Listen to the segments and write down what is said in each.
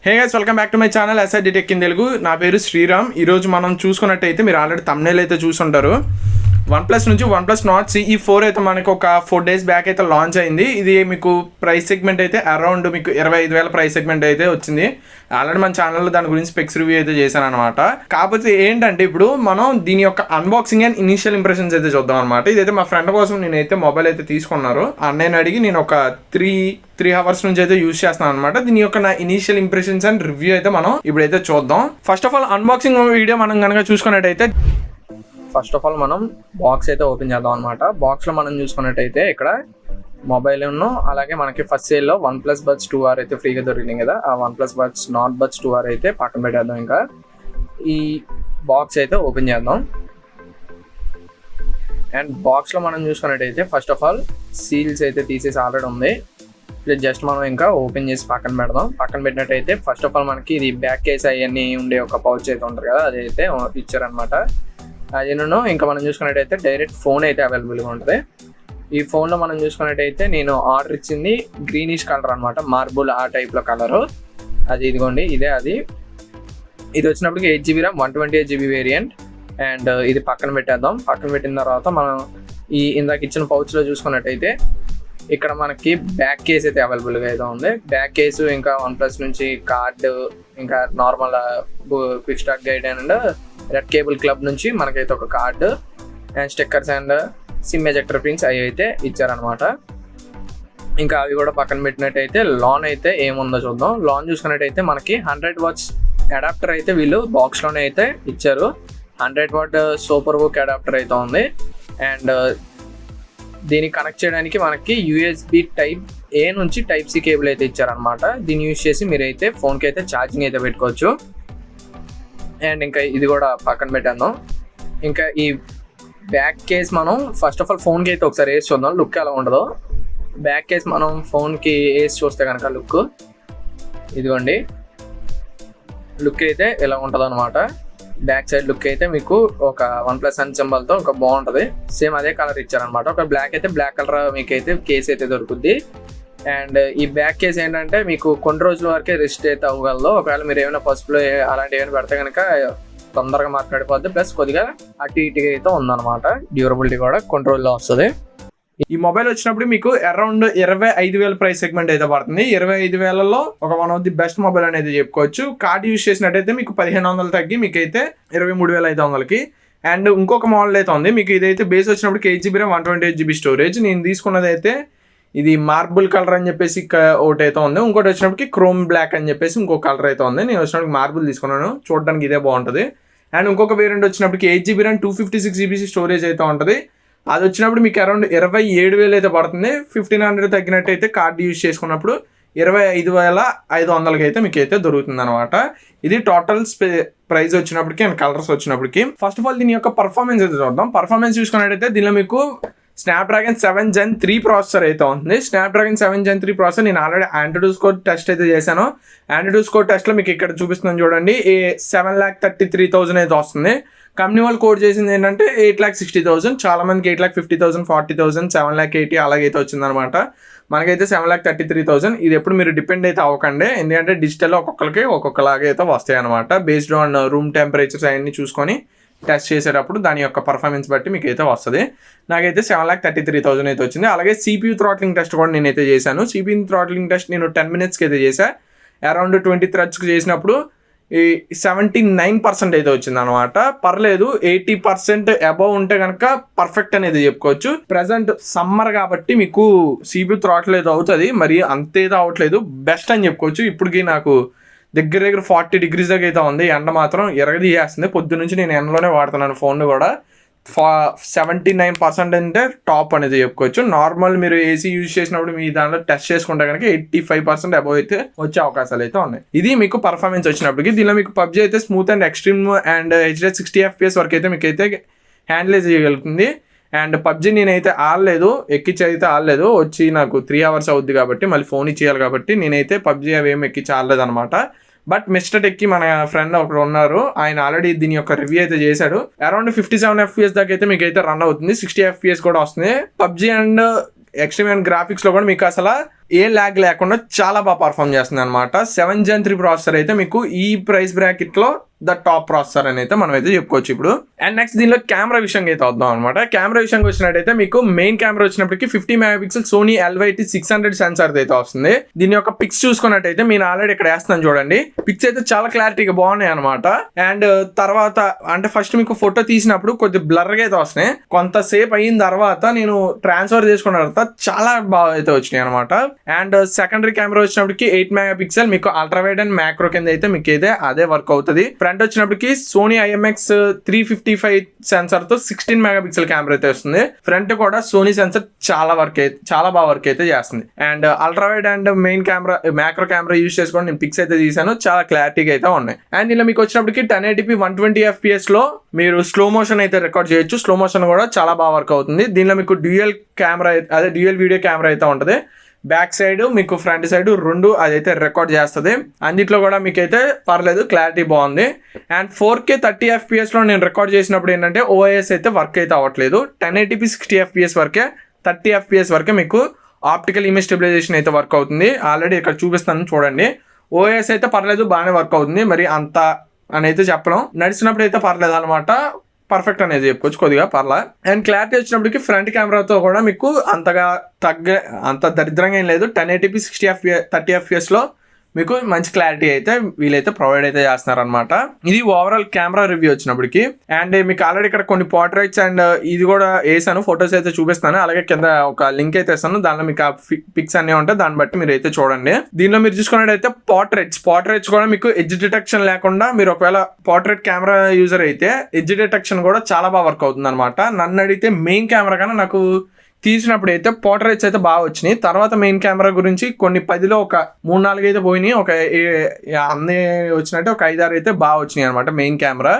Hey guys, welcome back to my channel SID tech in Telugu. నా పేరు శ్రీరామ్. ఈరోజు మనం చూసుకున్నట్టయితే మీరు ఆల్రెడీ థంబ్నెయిల్ అయితే చూసుంటారు. OnePlus నుంచి OnePlus Nord CE4 అయితే మనకు ఒక 4 days బ్యాక్ అయితే లాంచ్ అయింది. ఇది మీకు ప్రైస్ సెగ్మెంట్ అయితే అరౌండ్ మీకు 25,000 ప్రైస్ సెగ్మెంట్ అయితే వచ్చింది. ఆల్రెడీ మన ఛానల్లో దాని గురించి స్పెక్స్ రివ్యూ అయితే చేశాను అనమాట. కాకపోతే ఏంటంటే ఇప్పుడు మనం దీని యొక్క అన్బాక్సింగ్ అండ్ ఇనిషియల్ ఇంప్రెషన్స్ అయితే చూద్దాం అనమాట. ఇదైతే మా ఫ్రెండ్ కోసం నేనైతే మొబైల్ అయితే తీసుకున్నారు. అన్నయ్యని అడిగి నేను ఒక త్రీ అవర్స్ నుంచి అయితే యూజ్ చేస్తున్నాను అనమాట. దీని యొక్క నా ఇనిషియల్ ఇంప్రెషన్స్ అండ్ రివ్యూ అయితే మనం ఇప్పుడైతే చూద్దాం. First of all unboxing video మనం కనుక చూసుకున్నట్టయితే ఫస్ట్ ఆఫ్ ఆల్ మనం బాక్స్ అయితే ఓపెన్ చేద్దాం అనమాట. బాక్స్లో మనం చూసుకున్నట్టయితే ఇక్కడ మొబైల్ అలాగే మనకి ఫస్ట్ సేల్లో OnePlus Buds 2R అయితే ఫ్రీగా దొరికినాయి కదా. ఆ OnePlus Buds Nord Buds 2R అయితే పక్కన పెట్టేద్దాం. ఇంకా ఈ బాక్స్ అయితే ఓపెన్ చేద్దాం. అండ్ బాక్స్లో మనం చూసుకున్నట్టయితే ఫస్ట్ ఆఫ్ ఆల్ సీల్స్ అయితే తీసేసి ఆల్రెడీ ఉంది. జస్ట్ మనం ఇంకా ఓపెన్ చేసి పక్కన పెడదాం. పక్కన పెట్టినట్టయితే ఫస్ట్ ఆఫ్ ఆల్ మనకి ఇది బ్యాక్ కేస్ అవన్నీ ఉండే ఒక పౌచ్ అయితే ఉంటుంది కదా, అదైతే ఇచ్చారనమాట. అది ఇంకా మనం చూసుకున్నట్టయితే డైరెక్ట్ ఫోన్ అయితే అవైలబుల్గా ఉంటుంది. ఈ ఫోన్లో మనం చూసుకున్నట్టయితే నేను ఆర్డర్ ఇచ్చింది గ్రీనిష్ కలర్ అనమాట, మార్బుల్ ఆ టైప్లో కలరు. అది ఇదిగోండి, ఇదే అది. ఇది వచ్చినప్పటికి 8GB RAM 128GB variant. And ఇది పక్కన పెట్టేద్దాం. పక్కన పెట్టిన తర్వాత మనం ఈ ఇందాక ఇచ్చిన పౌచ్లో చూసుకున్నట్టయితే ఇక్కడ మనకి బ్యాక్ కేస్ అయితే అవైలబుల్గా అయితే ఉంది. బ్యాక్ కేసు ఇంకా OnePlus నుంచి కార్డు, ఇంకా normal quick start guide and red cable club నుంచి మనకైతే ఒక card and stickers and SIM ejector pins అవి అయితే ఇచ్చారనమాట. ఇంకా అవి కూడా పక్కన పెట్టినట్టయితే లాన్ అయితే ఏముందో చూద్దాం. లాన్ చూసుకున్నట్టయితే మనకి 100 watts అడాప్టర్ అయితే వీళ్ళు బాక్స్లోనే అయితే ఇచ్చారు. 100 watt సూపర్ బుక్ అడాప్టర్ అయితే ఉంది. అండ్ దీన్ని కనెక్ట్ చేయడానికి మనకి USB Type A నుంచి Type C కేబుల్ అయితే ఇచ్చారనమాట. దీన్ని యూజ్ చేసి మీరైతే ఫోన్కి అయితే ఛార్జింగ్ అయితే పెట్టుకోవచ్చు. అండ్ ఇంకా ఇది కూడా పక్కన పెట్టేద్దాం. ఇంకా ఈ బ్యాక్ కేస్ మనం ఫస్ట్ ఆఫ్ ఆల్ ఫోన్కి అయితే ఒకసారి వేసి చూద్దాం లుక్ ఎలా ఉండదో. బ్యాక్ కేస్ మనం ఫోన్కి వేసి చూస్తే కనుక లుక్ ఇదిగోండి, లుక్ అయితే ఎలా ఉంటుంది అనమాట. బ్యాక్ సైడ్ లుక్ అయితే మీకు ఒక OnePlus అన్ సింబల్తో ఒక బాగుంటుంది. సేమ్ అదే కలర్ ఇచ్చారనమాట. ఒక బ్లాక్ అయితే బ్లాక్ కలర్ మీకు అయితే కేస్ అయితే దొరుకుద్ది. అండ్ ఈ బ్యాక్ కేస్ ఏంటంటే మీకు కొన్ని రోజుల వరకే రెస్ట్ అయితే అవ్వగలదు. ఒకవేళ మీరు ఏమైనా పసుపులో అలాంటివి ఏమైనా పెడితే కనుక తొందరగా మాట్లాడిపోద్ది. ప్లస్ కొద్దిగా అటు ఇటుగా అయితే ఉందన్నమాట. డ్యూరబిలిటీ కూడా కొన్ని రోజుల్లో వస్తుంది. ఈ మొబైల్ వచ్చినప్పుడు మీకు అరౌండ్ 25,000 ప్రైస్ సెగ్మెంట్ అయితే పడుతుంది. 25,000లో ఒక one of the best mobile అనేది చెప్పుకోవచ్చు. కార్డ్ యూజ్ చేసినట్టయితే మీకు 1,500 తగ్గి మీకు అయితే 23,500కి. అండ్ ఇంకొక మోడల్ అయితే ఉంది మీకు. ఇదైతే బేస్ వచ్చినప్పుడు 8GB RAM 128GB స్టోరేజ్. నేను తీసుకున్నది అయితే ఇది మార్బుల్ కలర్ అని చెప్పేసి ఒకటి అయితే ఉంది. ఇంకోటి వచ్చినప్పటికి క్రోమ్ బ్లాక్ అని చెప్పేసి ఇంకో కలర్ అయితే ఉంది. నేను వచ్చినప్పటికి మార్బుల్ తీసుకున్నాను, చూడడానికి ఇదే బాగుంటుంది. అండ్ ఇంకొక వేరియంట్ వచ్చినప్పటికి 8GB RAM 256GB స్టోరేజ్ అయితే ఉంటుంది. అది వచ్చినప్పుడు మీకు అరౌండ్ 27,000 అయితే పడుతుంది. 1,500 తగ్గినట్టయితే కార్డు యూజ్ చేసుకున్నప్పుడు 25,500కి అయితే మీకు అయితే దొరుకుతుంది అనమాట. ఇది టోటల్ ప్రైస్ వచ్చినప్పటికి అండ్ కలర్స్ వచ్చినప్పటికి. ఫస్ట్ ఆఫ్ ఆల్ దీని యొక్క పర్ఫార్మెన్స్ అయితే చూద్దాం. పర్ఫార్మెన్స్ చూసుకున్నట్టయితే దీనిలో మీకు Snapdragon 7 Gen 3 ప్రాసెసర్ అయితే ఉంది. Snapdragon 7 Gen 3 ప్రాసెసర్ నేను ఆల్రెడీ ఆండ్రాయిడ్ స్కోర్ టెస్ట్ అయితే చేశాను. ఆండ్రాయిడ్ స్కోర్ టెస్ట్లో మీకు ఇక్కడ చూపిస్తున్నాను చూడండి. 7,33,000 అయితే వస్తుంది. కంపెనీ వాళ్ళు కోడ్ చేసింది ఏంటంటే 8,60,000. చాలా మందికి 8,50,000, 40,000, 7,80,000 అలాగైతే వచ్చిందనమాట. మనకైతే 7,33,000. ఇది ఎప్పుడు మీరు డిపెండ్ అయితే అవ్వకండి, ఎందుకంటే డిజిటల్ ఒక్కొక్కరికి ఒక్కొక్కలాగా అయితే వస్తాయి అనమాట. బేస్డ్ ఆన్ రూమ్ టెంపరేచర్స్ అవన్నీ చూసుకొని టెస్ట్ చేసేటప్పుడు దాని యొక్క పర్ఫార్మెన్స్ బట్టి మీకు అయితే వస్తుంది. నాకైతే 7,33,000 అయితే వచ్చింది. అలాగే CPU థ్రాట్లింగ్ టెస్ట్ కూడా నేనైతే చేశాను. CPU థ్రాట్లింగ్ టెస్ట్ నేను 10 minutesకి అయితే చేశాను. అరౌండ్ 20 threadsకి చేసినప్పుడు 79% అయితే వచ్చింది అనమాట. పర్లేదు. 80% అబవ్ ఉంటే కనుక పర్ఫెక్ట్ అనేది చెప్పుకోవచ్చు. ప్రజెంట్ సమ్మర్ కాబట్టి మీకు CPU థ్రాటిల్ అయితే అవుతుంది, మరి అంతేదో అవట్లేదు. బెస్ట్ అని చెప్పుకోవచ్చు. ఇప్పటికి నాకు దగ్గర 40 degrees దాకా అయితే ఉంది. ఎండ మాత్రం ఎరగదీయేస్తుంది. పొద్దు నుంచి నేను ఎండలోనే వాడుతున్నాను ఫోన్ కూడా. 79% అంటే టాప్ అనేది చెప్పుకోవచ్చు. నార్మల్ మీరు ఏసీ యూజ్ చేసినప్పుడు మీ దాంట్లో టెస్ట్ చేసుకుంటే కనుక 85% అబవ్ అయితే వచ్చే అవకాశాలు అయితే ఉన్నాయి. ఇది మీకు పర్ఫార్మెన్స్ వచ్చినప్పటికి. దీనిలో మీకు PUBG అయితే smooth and extreme and HD 60 FPS వరకు అయితే మీకు అయితే హ్యాండిల్ చేయగలుగుతుంది. అండ్ PUBG నేనైతే ఆడలేదు, ఎక్కించి అయితే ఆడలేదు. వచ్చి నాకు 3 hours అవుద్ది కాబట్టి మళ్ళీ ఫోన్ ఇచ్చేయాలి కాబట్టి నేనైతే PUBG అవి ఏమి ఎక్కించి ఆడలేదు అనమాట. బట్ మిస్టర్ టెక్కి మన ఫ్రెండ్ ఒకరు ఉన్నారు, ఆయన ఆల్రెడీ దీని యొక్క రివ్యూ అయితే చేశాడు. అరౌండ్ 57 FPS దాకా అయితే మీకు అయితే రన్ అవుతుంది. 60 FPS కూడా వస్తుంది. PUBG అండ్ ఎక్స్ట్రీమ్ అండ్ గ్రాఫిక్స్లో కూడా మీకు అసలు ఏ ల్యాగ్ లేకుండా చాలా బాగా పర్ఫామ్ చేస్తుంది అనమాట. 7th Gen 3 ప్రాసెసర్ అయితే మీకు ఈ ప్రైస్ బ్రాకెట్ లో ద టాప్ ప్రాసెసర్ అని అయితే మనం అయితే చెప్పుకోవచ్చు ఇప్పుడు. అండ్ నెక్స్ట్ దీనిలో కెమెరా విషయంగా అయితే వద్దాం అనమాట. కెమెరా విషయంగా వచ్చినట్టయితే మీకు మెయిన్ కెమెరా వచ్చినప్పటికి 50 మెగాపిక్సెల్ సోనీ LYT600 సెన్సార్ అయితే వస్తుంది. దీని యొక్క పిక్స్ చూసుకున్నట్టయితే నేను ఆల్రెడీ ఇక్కడ వేస్తున్నాను చూడండి. పిక్స్ అయితే చాలా క్లారిటీగా బాగున్నాయి అనమాట. అండ్ తర్వాత అంటే ఫస్ట్ మీకు ఫోటో తీసినప్పుడు కొద్ది బ్లర్ గా అయితే వస్తున్నాయి. కొంతసేపు అయిన తర్వాత నేను ట్రాన్స్ఫర్ చేసుకున్న తర్వాత చాలా బాగా అయితే వచ్చినాయి అనమాట. అండ్ సెకండరీ కెమెరా వచ్చినప్పటికి 8 మెగాపిక్సెల్ మీకు అల్ట్రా వైడ్ అండ్ మ్యాక్రో కింద అయితే మీకు అయితే అదే వర్క్ అవుతుంది. ఫ్రంట్ వచ్చినప్పటికి సోనీ IMX 355 సెన్సార్ తో 16 మెగాపిక్సెల్ కెమెరా అయితే వస్తుంది. ఫ్రంట్ కూడా సోనీ సెన్సార్ చాలా బాగా వర్క్ అయితే చేస్తుంది. And ultra wide and main camera macro camera use చేసుకొని నేను పిక్స్ అయితే తీసాను, చాలా క్లారిటీగా అయితే ఉన్నాయి. అండ్ ఇలా మీకు వచ్చినప్పటికి 1080p 120 FPS లో మీరు స్లో మోషన్ అయితే రికార్డ్ చేయొచ్చు. స్లో మోషన్ కూడా చాలా బాగా వర్క్ అవుతుంది. దీనిలో మీకు డ్యూయల్ కెమెరా అదే డ్యూయల్ వీడియో కెమెరా అయితే ఉంటుంది. బ్యాక్ సైడ్ మీకు ఫ్రంట్ సైడ్ రెండు అదైతే రికార్డ్ చేస్తుంది. అన్నిట్లో కూడా మీకైతే పర్లేదు, క్లారిటీ బాగుంది. అండ్ 4K 30 FPS లో నేను రికార్డ్ చేసినప్పుడు ఏంటంటే OIS అయితే వర్క్ అయితే అవ్వట్లేదు. 1080p 60 FPS వరకే, 30 FPS వరకే మీకు ఆప్టికల్ ఇమేజ్ స్టెబిలైజేషన్ అయితే వర్క్ అవుతుంది. ఆల్రెడీ ఇక్కడ చూపిస్తాను చూడండి. OIS అయితే పర్లేదు, బాగానే వర్క్ అవుతుంది. మరి అంత అని అయితే చెప్పడం, నడిచినప్పుడు అయితే పర్లేదు అనమాట. పర్ఫెక్ట్ అనేది చెప్పుకోవచ్చు, కొద్దిగా పర్లా. అండ్ క్లారిటీ వచ్చినప్పటికి ఫ్రంట్ కెమెరాతో కూడా మీకు అంత దరిద్రంగా ఏం లేదు. 1080p 30 FPS లో మీకు మంచి క్లారిటీ అయితే వీలైతే ప్రొవైడ్ అయితే చేస్తున్నారు అనమాట. ఇది ఓవరాల్ కెమెరా రివ్యూ వచ్చినప్పటికి. అండ్ మీకు ఆల్రెడీ ఇక్కడ కొన్ని పోర్ట్రైట్స్ అండ్ ఇది కూడా వేసాను, ఫొటోస్ అయితే చూపిస్తాను. అలాగే కింద ఒక లింక్ అయితే ఇస్తాను, దానిలో మీకు ఆ పిక్స్ అన్ని ఉంటాయి, దాన్ని బట్టి మీరు అయితే చూడండి. దీనిలో మీరు చూసుకున్నట్టయితే పోర్ట్రైట్స్ కూడా మీకు ఎడ్జ్ డిటెక్షన్ లేకుండా, మీరు ఒకవేళ పోర్ట్రైట్ కెమెరా యూజర్ అయితే ఎడ్జ్ డిటెక్షన్ కూడా చాలా బాగా వర్క్ అవుతుంది అనమాట. నన్ను అడిగితే మెయిన్ కెమెరా కన్నా నాకు తీసినప్పుడు అయితే పోర్ట్రైట్స్ అయితే బాగా వచ్చినాయి. తర్వాత మెయిన్ కెమెరా గురించి కొన్ని 10లో ఒక 3-4 అయితే పోయినాయి, ఒక అన్నీ వచ్చినట్టు ఒక 5-6 అయితే బాగా వచ్చినాయి అనమాట మెయిన్ కెమెరా.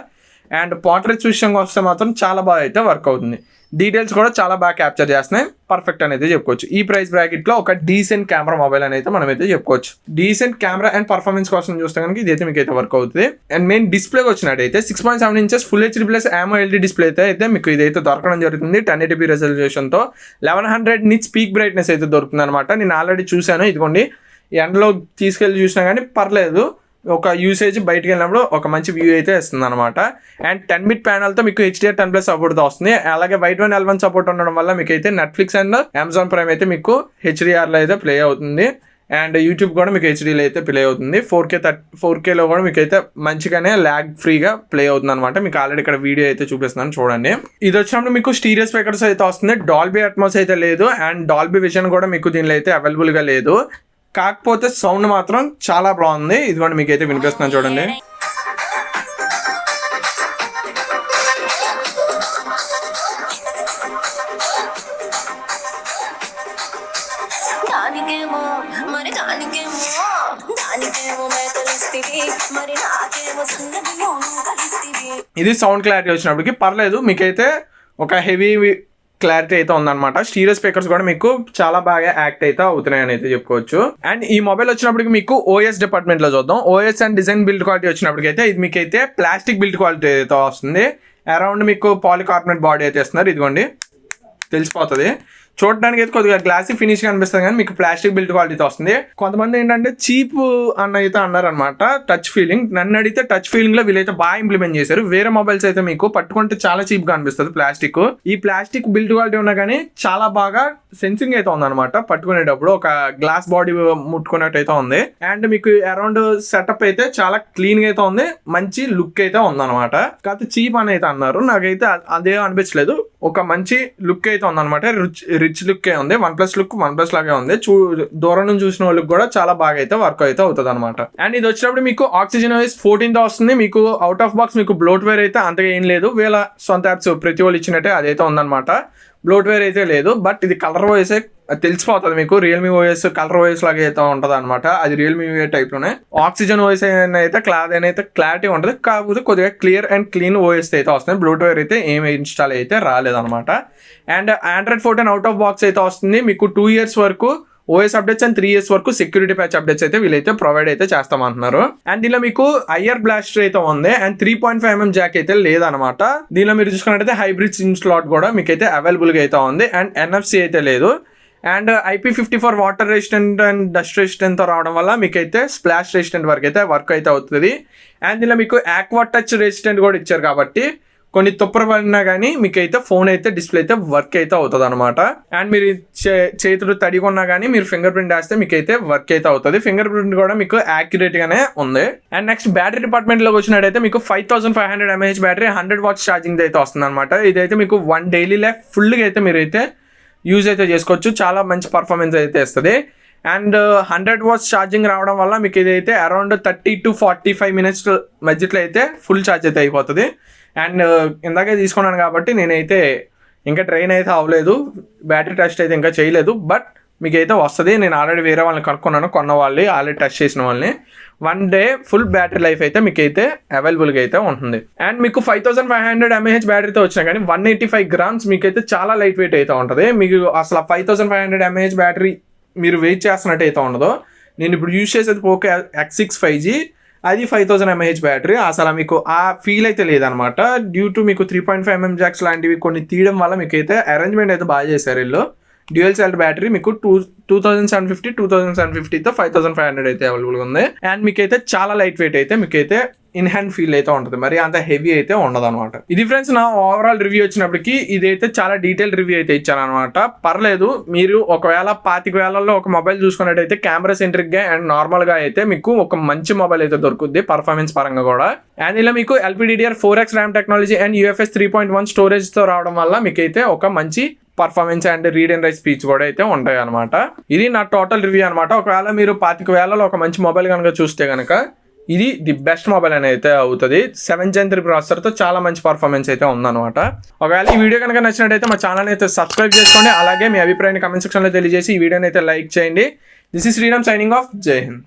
అండ్ పోర్ట్రైట్స్ విషయంగా వస్తే మాత్రం చాలా బాగా అయితే వర్క్ అవుతుంది. డీటెయిల్స్ కూడా చాలా బాగా క్యాప్చర్ చేస్తున్నాయి, పర్ఫెక్ట్ అనేది చెప్పుకోవచ్చు. ఈ ప్రైస్ బ్రాకెట్ లో ఒక డీసెంట్ కెమెరా మొబైల్ అని అయితే మనం అయితే చెప్పుకోవచ్చు. డీసెంట్ కెమెరా అండ్ పర్ఫార్మెన్స్ కోసం చూస్తే కనుక ఇదైతే మీకు అయితే వర్క్ అవుతుంది. అండ్ మెయిన్ డిస్ప్లే వచ్చినట్టయితే 6.7 inches full HD plus AMOLED display అయితే మీకు ఇదైతే దొరకడం జరుగుతుంది. 1080p రెజల్యూషన్ తో 1100 nits పీక్ బ్రైట్నెస్ అయితే దొరుకుతుంది అనమాట. నేను ఆల్రెడీ చూశాను, ఇదిగోండి ఎండలో తీసుకెళ్లి చూసినా కానీ పర్లేదు, ఒక యూసేజ్ బయటకు వెళ్ళినప్పుడు ఒక మంచి వ్యూ అయితే ఇస్తుంది అనమాట. అండ్ 10-bit ప్యానల్తో మీకు HDR10+ సపోర్ట్తో వస్తుంది. అలాగే వైట్ వన్ L1 సపోర్ట్ ఉండడం వల్ల మీకు అయితే నెట్ఫ్లిక్స్ అండ్ అమెజాన్ ప్రైమ్ అయితే మీకు HDRలో అయితే ప్లే అవుతుంది. అండ్ యూట్యూబ్ కూడా మీకు HDలో అయితే ప్లే అవుతుంది. 4Kలో కూడా మీకు అయితే మంచిగానే ల్యాగ్ ఫ్రీగా ప్లే అవుతుంది అనమాట. మీకు ఆల్రెడీ ఇక్కడ వీడియో అయితే చూపిస్తున్నాను చూడండి. ఇది వచ్చినప్పుడు మీకు స్టీరియో స్పీకర్స్ అయితే వస్తుంది. డాల్బీ అట్మాస్ అయితే లేదు. అండ్ డాల్బీ విజన్ కూడా మీకు దీనిలో అయితే అవైలబుల్గా లేదు. కాకపోతే సౌండ్ మాత్రం చాలా బాగుంది. ఇదిగోండి మీకు అయితే వినిపిస్తున్నాను చూడండి. ఇది సౌండ్ క్లారిటీ వచ్చినప్పటికి పర్లేదు, మీకైతే ఒక హెవీ క్లారిటీ అయితే ఉందన్నమాట. స్టీరియో స్పీకర్స్ కూడా మీకు చాలా బాగా యాక్ట్ అయితే అవుతున్నాయని అయితే చెప్పుకోవచ్చు. అండ్ ఈ మొబైల్ వచ్చినప్పటికి మీకు OS డిపార్ట్మెంట్ లో చూద్దాం. OS and design build quality వచ్చినప్పటికి అయితే ఇది మీకు అయితే ప్లాస్టిక్ బిల్డ్ క్వాలిటీ అయితే వస్తుంది. అరౌండ్ మీకు పాలికార్బోనేట్ బాడీ అయితే ఇస్తున్నారు. ఇదిగోండి తెలిసిపోతుంది. చూడడానికి అయితే కొద్దిగా గ్లాసీ ఫినిష్ కనిపిస్తుంది కానీ మీకు ప్లాస్టిక్ బిల్డ్ క్వాలిటీతో వస్తుంది. కొంతమంది ఏంటంటే చీప్ అన్న అయితే అన్నారనమాట టచ్ ఫీలింగ్. నన్ను అడిగితే టచ్ ఫీలింగ్ లో వీళ్ళైతే బాగా ఇంప్లిమెంట్ చేశారు. వేరే మొబైల్స్ అయితే మీకు పట్టుకుంటే చాలా చీప్ గా అనిపిస్తుంది ప్లాస్టిక్. ఈ ప్లాస్టిక్ బిల్డ్ క్వాలిటీ ఉన్నా కానీ చాలా బాగా సెన్సింగ్ అయితే ఉందన్నమాట. పట్టుకునేటప్పుడు ఒక గ్లాస్ బాడీ ముట్టుకున్నట్టు అయితే ఉంది. అండ్ మీకు అరౌండ్ సెటప్ అయితే చాలా క్లీన్ గా అయితే ఉంది, మంచి లుక్ అయితే ఉందన్నమాట. కాకపోతే చీప్ అని అయితే అన్నారు, నాకైతే అదే అనిపించలేదు. ఒక మంచి లుక్ అయితే ఉందన్నమాట. రిచ్ లుక్ ఉంది. OnePlus లుక్ OnePlus లాగే ఉంది. దూరం నుంచి చూసిన వాళ్ళకి కూడా చాలా బాగా అయితే వర్క్ అయితే అవుతుంది అనమాట. అండ్ ఇది వచ్చినప్పుడు మీకు Oxygen OS 14 వస్తుంది. మీకు అవుట్ ఆఫ్ బాక్స్ మీకు బ్లోట్వేర్ అయితే అంతగా ఏం లేదు. వీళ్ళ సొంత యాప్స్ ప్రతి వాళ్ళు ఇచ్చినట్టే అదైతే ఉందన్నమాట. బ్లోట్వేర్ అయితే లేదు. బట్ ఇది కలర్ OS తెలిసిపోతుంది మీకు. రియల్మీ OS కలర్ OS లాగా అయితే ఉంటుంది అనమాట. అది రియల్మీ టైప్ లోనే. Oxygen OS అయితే క్లారిటీ ఉంటుంది, కాకపోతే కొద్దిగా క్లియర్ అండ్ క్లీన్ OS అయితే వస్తుంది. బ్లూటూత్ అయితే ఏమి ఇన్స్టాల్ అయితే రాలేదన్నమాట. And Android 14 out of box అయితే వస్తుంది. మీకు 2 years వరకు OS అప్డేట్స్ అండ్ 3 years వరకు సెక్యూరిటీ ప్యాచ్ అప్డేట్స్ అయితే వీళ్ళైతే ప్రొవైడ్ అయితే చేస్తామంటున్నారు. అండ్ దీనిలో మీకు IR బ్లాస్టర్ అయితే ఉంది. అండ్ 3.5mm జాక్ అయితే లేదనమాట. దీనిలో మీరు చూసుకున్నట్టయితే హైబ్రిడ్ సిమ్ స్లాట్ కూడా మీకు అయితే అవైలబుల్ గా అయితే ఉంది. అండ్ NFC అయితే లేదు. And IP54 water resistant and dust రెసిస్టెంట్తో రావడం వల్ల మీకైతే స్ప్లాష్ రెసిస్టెంట్ వరకు అయితే వర్క్ అయితే అవుతుంది. అండ్ ఇలా మీకు ఆక్వా టచ్ రెసిస్టెంట్ కూడా ఇచ్చారు కాబట్టి కొన్ని తుప్పరబడినా కానీ మీకైతే ఫోన్ అయితే డిస్ప్లే అయితే వర్క్ అయితే అవుతుంది అనమాట. అండ్ మీరు చేతులు తడిగా ఉన్నా కానీ మీరు ఫింగర్ ప్రింట్ వేస్తే మీకైతే వర్క్ అయితే అవుతుంది. ఫింగర్ ప్రింట్ కూడా మీకు యాక్యురేట్ గానే ఉంది. అండ్ నెక్స్ట్ బ్యాటరీ డిపార్ట్మెంట్ లోకి వచ్చినట్టయితే మీకు 5500 mAh బ్యాటరీ 100 watts ఛార్జింగ్ అయితే వస్తుంది అనమాట. ఇదైతే మీకు 1 డైలీ లైఫ్ ఫుల్గా అయితే మీరు అయితే యూజ్ అయితే చేసుకోవచ్చు. చాలా మంచి పర్ఫార్మెన్స్ అయితే ఇస్తుంది. అండ్ 100 watts ఛార్జింగ్ రావడం వల్ల మీకు ఇదైతే అరౌండ్ 30 to 45 minutes మధ్యలో అయితే ఫుల్ ఛార్జ్ అయితే అయిపోతుంది. అండ్ ఇందాకే తీసుకున్నాను కాబట్టి నేనైతే ఇంకా ట్రైన్ అయితే అవ్వలేదు, బ్యాటరీ టెస్ట్ అయితే ఇంకా చేయలేదు, బట్ మీకైతే వస్తుంది. నేను ఆల్రెడీ వేరే వాళ్ళని కనుక్కున్నాను, కొన్న వాళ్ళు ఆల్రెడీ టెస్ట్ చేసిన వాళ్ళని. 1 day ఫుల్ బ్యాటరీ లైఫ్ అయితే మీకైతే అవైలబుల్గా అయితే ఉంటుంది. అండ్ మీకు 5500 mAh బ్యాటరీతో వచ్చినా కానీ 185 grams మీకైతే చాలా లైట్ వెయిట్ అయితే ఉంటుంది. మీకు అసలు 5500 mAh బ్యాటరీ మీరు వెయిట్ చేస్తున్నట్టు అయితే ఉండదు. నేను ఇప్పుడు యూజ్ చేసేది పోకో X6 5G, అది 5000 mAh బ్యాటరీ. అసలు మీకు ఆ ఫీల్ అయితే లేదనమాట. డ్యూ టు మీకు 3.5mm జాక్స్ లాంటివి కొన్ని తీయడం వల్ల మీకైతే అరేంజ్మెంట్ అయితే బాగా చేశారు వీళ్ళు. డ్యూయల్ సెల్ బ్యాటరీ మీకు 2750తో 5500 అయితే అవైలబుల్గా ఉంది. అండ్ మీకైతే చాలా లైట్ వెయిట్ అయితే మీకైతే ఇన్ హ్యాండ్ ఫీల్ అయితే ఉంటుంది, మరి అంత హెవీ అయితే ఉండదు అనమాట. ఇది ఫ్రెండ్స్ నా ఓవరాల్ రివ్యూ వచ్చినప్పటికి ఇదైతే చాలా డీటెయిల్ రివ్యూ అయితే ఇచ్చాను అనమాట. పర్లేదు, మీరు ఒకవేళ 25,000లో ఒక మొబైల్ చూసుకున్నట్టయితే కెమెరా సెంట్రిక్ గా అండ్ నార్మల్ గా అయితే మీకు ఒక మంచి మొబైల్ అయితే దొరుకుద్ది పర్ఫార్మెన్స్ పరంగా కూడా. అండ్ ఇలా మీకు LPDDR4X RAM technology and UFS 3.1 storage తో రావడం వల్ల మీకైతే ఒక మంచి performance and read and right speech కూడా అయితే ఉంటాయి అనమాట. ఇది నా టోటల్ రివ్యూ అనమాట. ఒకవేళ మీరు 25,000లో ఒక మంచి మొబైల్ కనుక చూస్తే కనుక ఇది ది బెస్ట్ మొబైల్ అని అయితే అవుతుంది. 7th Gen 3 ప్రాసెసర్తో చాలా మంచి పర్ఫార్మెన్స్ అయితే ఉందన్నమాట. ఒకవేళ ఈ వీడియో కనుక నచ్చినట్టయితే మా ఛానల్ అయితే సబ్స్క్రైబ్ చేసుకోండి. అలాగే మీ అభిప్రాయాన్ని కమెంట్ సెక్షన్లో తెలియజేసి ఈ వీడియోని అయితే లైక్ చేయండి. This is Sriram signing off. జై హింద్.